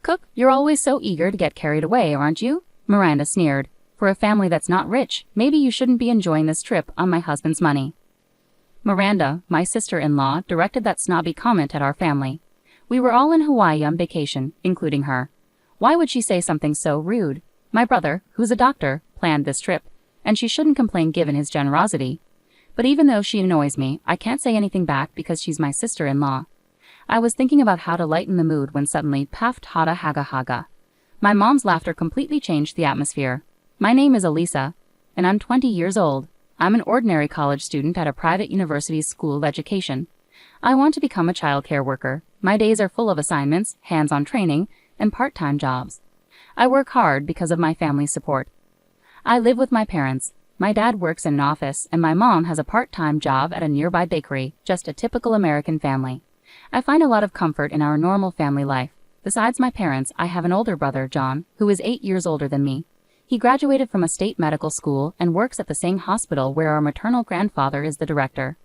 Cook, you're always so eager to get carried away, aren't you? Miranda sneered. For a family that's not rich, maybe you shouldn't be enjoying this trip on my husband's money. Miranda, my sister-in-law, directed that snobby comment at our family. We were all in Hawaii on vacation, including her. Why would she say something so rude? My brother, who's a doctor, planned this trip, and she shouldn't complain given his generosity. But even though she annoys me, I can't say anything back because she's my sister-in-law. I was thinking about how to lighten the mood when suddenly, paft hada haga haga. My mom's laughter completely changed the atmosphere. My name is Elisa, and I'm 20 years old. I'm an ordinary college student at a private university's school of education. I want to become a child care worker. My days are full of assignments, hands-on training, and part-time jobs. I work hard because of my family's support. I live with my parents. My dad works in an office, and my mom has a part-time job at a nearby bakery, just a typical American family. I find a lot of comfort in our normal family life. Besides my parents, I have an older brother, John, who is 8 years older than me. He graduated from a state medical school and works at the same hospital where our maternal grandfather is the director.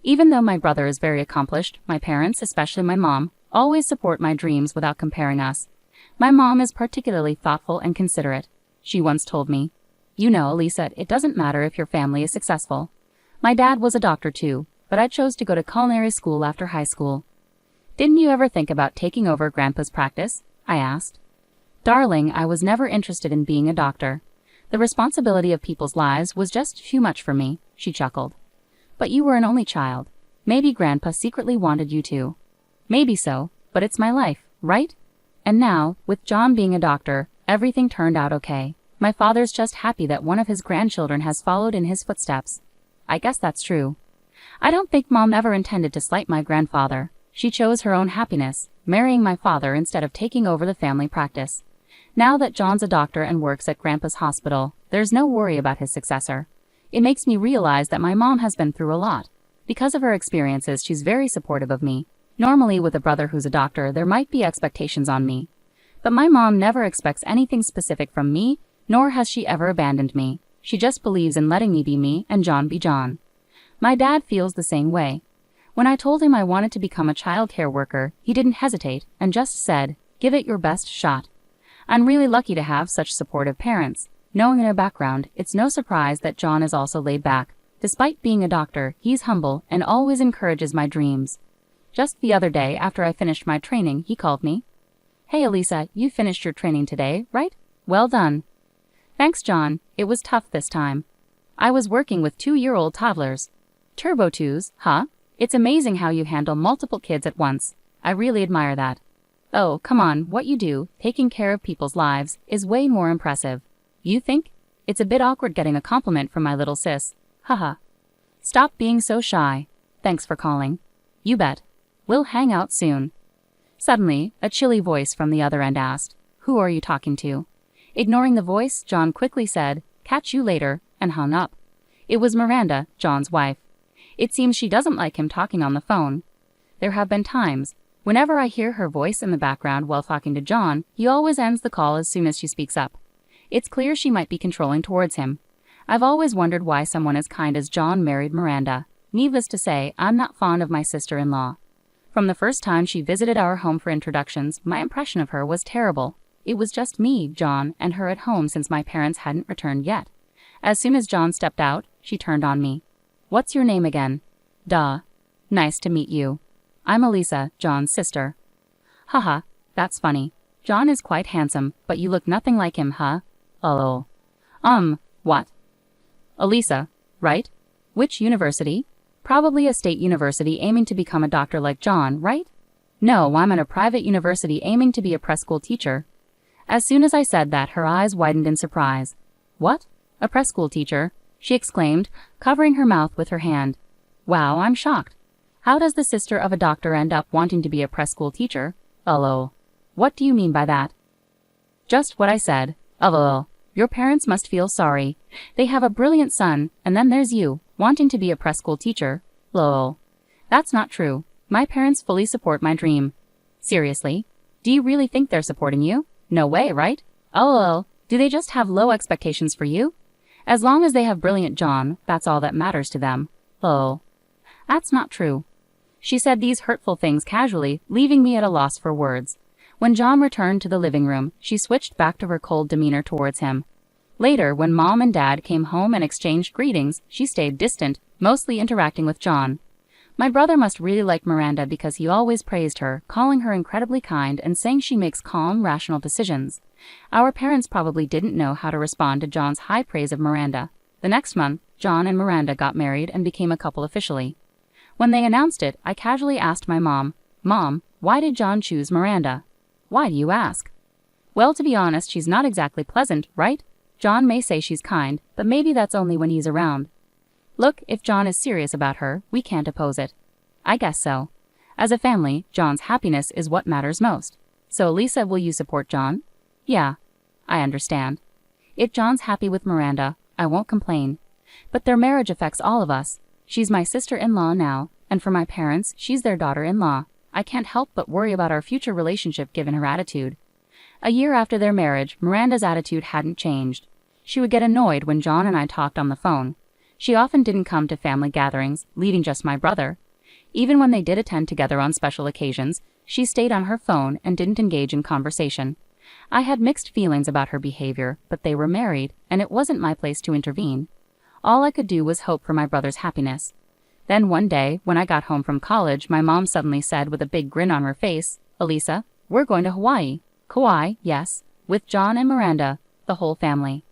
Even though my brother is very accomplished, my parents, especially my mom, always support my dreams without comparing us. My mom is particularly thoughtful and considerate. She once told me, "You know, Elisa, it doesn't matter if your family is successful." My dad was a doctor too, but I chose to go to culinary school after high school. "Didn't you ever think about taking over Grandpa's practice?" I asked. "Darling, I was never interested in being a doctor. The responsibility of people's lives was just too much for me," she chuckled. "But you were an only child. Maybe Grandpa secretly wanted you to." "Maybe so, but it's my life, right?" And now, with John being a doctor, everything turned out okay. My father's just happy that one of his grandchildren has followed in his footsteps. I guess that's true. I don't think Mom ever intended to slight my grandfather. She chose her own happiness, marrying my father instead of taking over the family practice. Now that John's a doctor and works at Grandpa's hospital, there's no worry about his successor. It makes me realize that my mom has been through a lot. Because of her experiences, she's very supportive of me. Normally, with a brother who's a doctor, there might be expectations on me. But my mom never expects anything specific from me, nor has she ever abandoned me. She just believes in letting me be me and John be John. My dad feels the same way. When I told him I wanted to become a child care worker, he didn't hesitate and just said, "Give it your best shot." I'm really lucky to have such supportive parents. Knowing their background, it's no surprise that John is also laid back. Despite being a doctor, he's humble and always encourages my dreams. Just the other day, after I finished my training, he called me. "Hey Elisa, you finished your training today, right? Well done." "Thanks, John. It was tough this time. I was working with 2-year-old toddlers." "Turbo twos, huh? It's amazing how you handle multiple kids at once. I really admire that." "Oh, come on, what you do, taking care of people's lives, is way more impressive. You think? It's a bit awkward getting a compliment from my little sis. Haha. Stop being so shy. Thanks for calling." "You bet. We'll hang out soon." Suddenly, a chilly voice from the other end asked, "Who are you talking to?" Ignoring the voice, John quickly said, "Catch you later," and hung up. It was Miranda, John's wife. It seems she doesn't like him talking on the phone. There have been times, whenever I hear her voice in the background while talking to John, he always ends the call as soon as she speaks up. It's clear she might be controlling towards him. I've always wondered why someone as kind as John married Miranda. Needless to say, I'm not fond of my sister-in-law. From the first time she visited our home for introductions, my impression of her was terrible. It was just me, John, and her at home since my parents hadn't returned yet. As soon as John stepped out, she turned on me. "What's your name again?" "Duh. Nice to meet you. I'm Elisa, John's sister." "Haha, that's funny. John is quite handsome, but you look nothing like him, huh?" "Oh. What?" "Elisa, right? Which university?" "Probably a state university aiming to become a doctor like John, right?" "No, I'm at a private university aiming to be a preschool teacher." As soon as I said that, her eyes widened in surprise. "What? A preschool teacher?" she exclaimed, covering her mouth with her hand. "Wow, I'm shocked. How does the sister of a doctor end up wanting to be a preschool teacher?" "Oh. What do you mean by that?" "Just what I said. Oh. Your parents must feel sorry. They have a brilliant son, and then there's you, wanting to be a preschool teacher. Lol. That's not true. My parents fully support my dream." "Seriously? Do you really think they're supporting you?" "No way, right?" "Oh, do they just have low expectations for you?" "As long as they have brilliant John, that's all that matters to them." "Oh. That's not true." She said these hurtful things casually, leaving me at a loss for words. When John returned to the living room, she switched back to her cold demeanor towards him. Later, when Mom and Dad came home and exchanged greetings, she stayed distant, mostly interacting with John. My brother must really like Miranda because he always praised her, calling her incredibly kind and saying she makes calm, rational decisions. Our parents probably didn't know how to respond to John's high praise of Miranda. The next month, John and Miranda got married and became a couple officially. When they announced it, I casually asked my mom, "Mom, why did John choose Miranda?" "Why do you ask?" "Well, to be honest, she's not exactly pleasant, right? John may say she's kind, but maybe that's only when he's around. Look, if John is serious about her, we can't oppose it." "I guess so. As a family, John's happiness is what matters most. So, Lisa, will you support John?" "Yeah. I understand. If John's happy with Miranda, I won't complain. But their marriage affects all of us. She's my sister-in-law now, and for my parents, she's their daughter-in-law. I can't help but worry about our future relationship given her attitude." A year after their marriage, Miranda's attitude hadn't changed. She would get annoyed when John and I talked on the phone. She often didn't come to family gatherings, leaving just my brother. Even when they did attend together on special occasions, she stayed on her phone and didn't engage in conversation. I had mixed feelings about her behavior, but they were married, and it wasn't my place to intervene. All I could do was hope for my brother's happiness. Then one day, when I got home from college, my mom suddenly said with a big grin on her face, "Elisa, we're going to Hawaii." Kauai, yes, with John and Miranda, the whole family.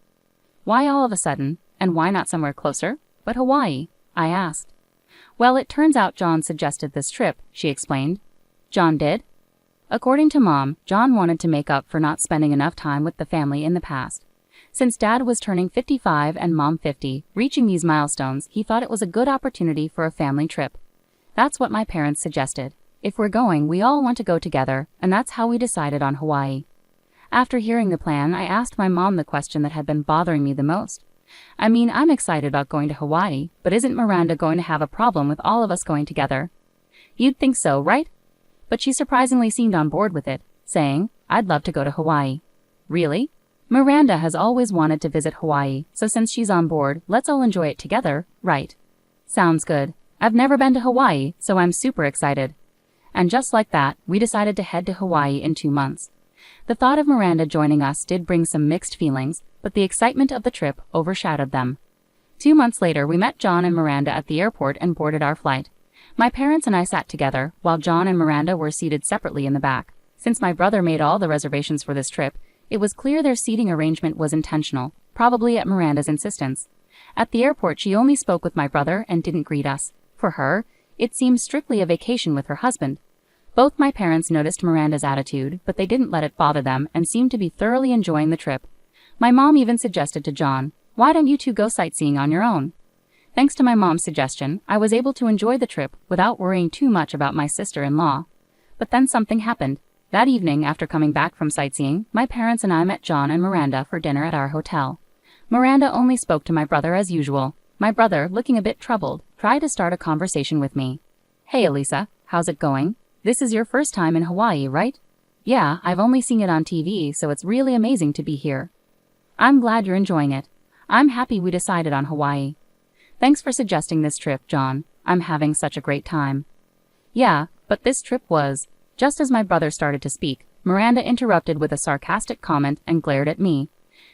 "Why all of a sudden, and why not somewhere closer, but Hawaii?" I asked. "Well, it turns out John suggested this trip," she explained. "John did?" According to Mom, John wanted to make up for not spending enough time with the family in the past. Since Dad was turning 55 and Mom 50, reaching these milestones, he thought it was a good opportunity for a family trip. That's what my parents suggested. If we're going, we all want to go together, and that's how we decided on Hawaii. After hearing the plan, I asked my mom the question that had been bothering me the most. I mean, I'm excited about going to Hawaii, but isn't Miranda going to have a problem with all of us going together? You'd think so, right? But she surprisingly seemed on board with it, saying, "I'd love to go to Hawaii." "Really? Miranda has always wanted to visit Hawaii, so since she's on board, let's all enjoy it together, right?" "Sounds good. I've never been to Hawaii, so I'm super excited." And just like that, we decided to head to Hawaii in 2 months. The thought of Miranda joining us did bring some mixed feelings, but the excitement of the trip overshadowed them. 2 months later, we met John and Miranda at the airport and boarded our flight. My parents and I sat together, while John and Miranda were seated separately in the back. Since my brother made all the reservations for this trip, it was clear their seating arrangement was intentional, probably at Miranda's insistence. At the airport, she only spoke with my brother and didn't greet us. For her, it seemed strictly a vacation with her husband. Both my parents noticed Miranda's attitude, but they didn't let it bother them and seemed to be thoroughly enjoying the trip. My mom even suggested to John, "Why don't you two go sightseeing on your own?" Thanks to my mom's suggestion, I was able to enjoy the trip without worrying too much about my sister-in-law. But then something happened. That evening, after coming back from sightseeing, my parents and I met John and Miranda for dinner at our hotel. Miranda only spoke to my brother as usual. My brother, looking a bit troubled, tried to start a conversation with me. "Hey, Elisa, how's it going? This is your first time in Hawaii, right?" "Yeah, I've only seen it on TV, so it's really amazing to be here." "I'm glad you're enjoying it. I'm happy we decided on Hawaii." "Thanks for suggesting this trip, John. I'm having such a great time." "Yeah, but this trip was..." Just as my brother started to speak, Miranda interrupted with a sarcastic comment and glared at me.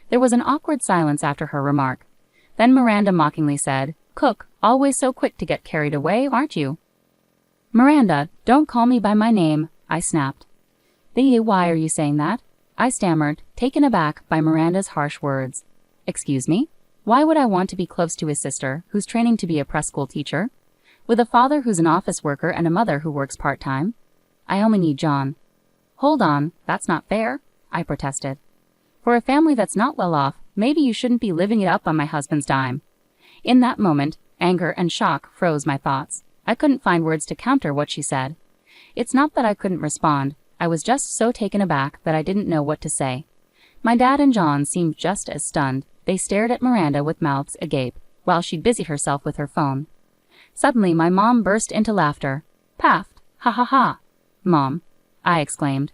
There was an awkward silence after her remark. Then Miranda mockingly said, "Cook, always so quick to get carried away, aren't you?" "Miranda, don't call me by my name," I snapped. Why are you saying that?" I stammered, taken aback by Miranda's harsh words. "Excuse me? Why would I want to be close to his sister, who's training to be a preschool teacher? With a father who's an office worker and a mother who works part-time? I only need John." "Hold on, that's not fair," I protested. "For a family that's not well off, maybe you shouldn't be living it up on my husband's dime." In that moment, anger and shock froze my thoughts. I couldn't find words to counter what she said. It's not that I couldn't respond. I was just so taken aback that I didn't know what to say. My dad and John seemed just as stunned. They stared at Miranda with mouths agape, while she busied herself with her phone. Suddenly, my mom burst into laughter. "Paft, ha ha ha." "Mom," I exclaimed.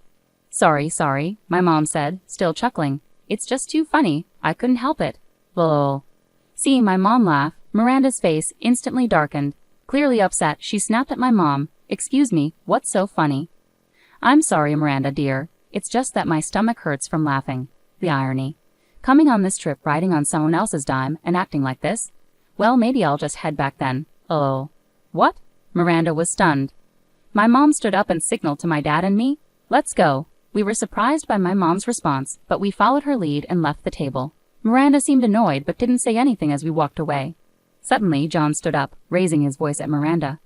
Sorry, my mom said, still chuckling. "It's just too funny. I couldn't help it." Lol. Seeing my mom laugh, Miranda's face instantly darkened. Clearly upset, she snapped at my mom. "Excuse me, what's so funny?" "I'm sorry, Miranda dear. It's just that my stomach hurts from laughing. The irony. Coming on this trip riding on someone else's dime and acting like this? Well, maybe I'll just head back then. Oh. What? Miranda was stunned. My mom stood up and signaled to my dad and me. Let's go. We were surprised by my mom's response, but we followed her lead and left the table. Miranda seemed annoyed but didn't say anything as we walked away. Suddenly, John stood up, raising his voice at Miranda.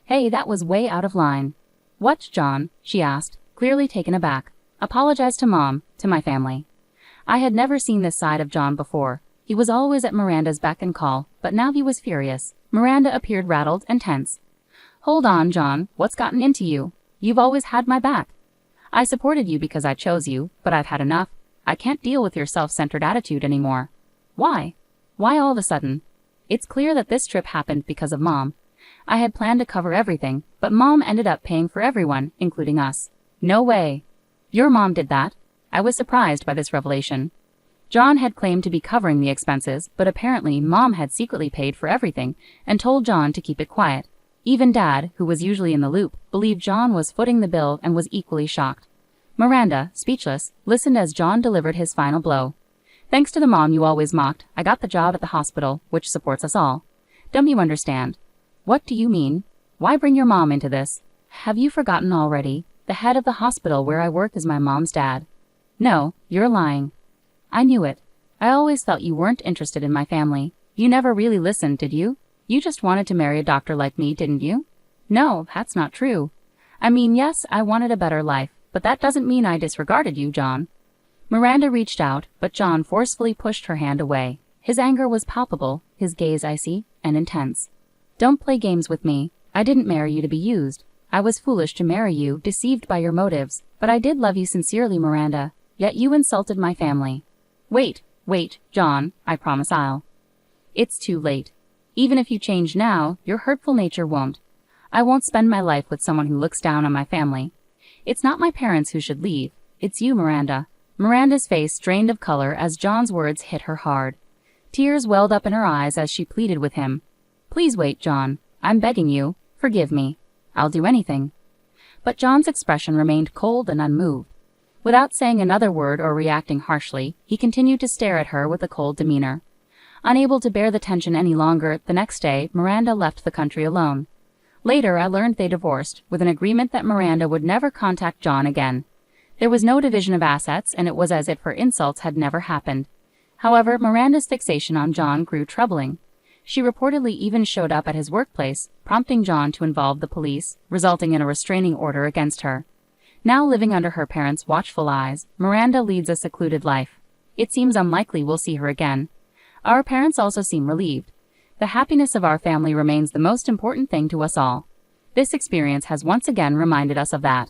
Hey, that was way out of line. What, John? She asked, clearly taken aback. Apologize to Mom, to my family. I had never seen this side of John before. He was always at Miranda's beck and call, but now he was furious. Miranda appeared rattled and tense. Hold on, John, what's gotten into you? You've always had my back. I supported you because I chose you, but I've had enough. I can't deal with your self-centered attitude anymore. Why? Why all of a sudden? It's clear that this trip happened because of Mom. I had planned to cover everything, but Mom ended up paying for everyone, including us. No way. Your mom did that? I was surprised by this revelation. John had claimed to be covering the expenses, but apparently Mom had secretly paid for everything and told John to keep it quiet. Even Dad, who was usually in the loop, believed John was footing the bill and was equally shocked. Miranda, speechless, listened as John delivered his final blow. Thanks to the mom you always mocked, I got the job at the hospital, which supports us all. Don't you understand? What do you mean? Why bring your mom into this? Have you forgotten already? The head of the hospital where I work is my mom's dad. No, you're lying. I knew it. I always felt you weren't interested in my family. You never really listened, did you? You just wanted to marry a doctor like me, didn't you? No, that's not true. I mean, yes, I wanted a better life, but that doesn't mean I disregarded you, John. Miranda reached out, but John forcefully pushed her hand away. His anger was palpable, his gaze icy and intense. Don't play games with me. I didn't marry you to be used. I was foolish to marry you, deceived by your motives, but I did love you sincerely, Miranda. Yet you insulted my family. Wait, John, I promise I'll. It's too late. Even if you change now, your hurtful nature won't. I won't spend my life with someone who looks down on my family. It's not my parents who should leave. It's you, Miranda. Miranda's face drained of color as John's words hit her hard. Tears welled up in her eyes as she pleaded with him. Please wait, John. I'm begging you. Forgive me. I'll do anything. But John's expression remained cold and unmoved. Without saying another word or reacting harshly, he continued to stare at her with a cold demeanor. Unable to bear the tension any longer, the next day, Miranda left the country alone. Later, I learned they divorced, with an agreement that Miranda would never contact John again. There was no division of assets, and it was as if her insults had never happened. However, Miranda's fixation on John grew troubling. She reportedly even showed up at his workplace, prompting John to involve the police, resulting in a restraining order against her. Now living under her parents' watchful eyes, Miranda leads a secluded life. It seems unlikely we'll see her again. Our parents also seem relieved. The happiness of our family remains the most important thing to us all. This experience has once again reminded us of that.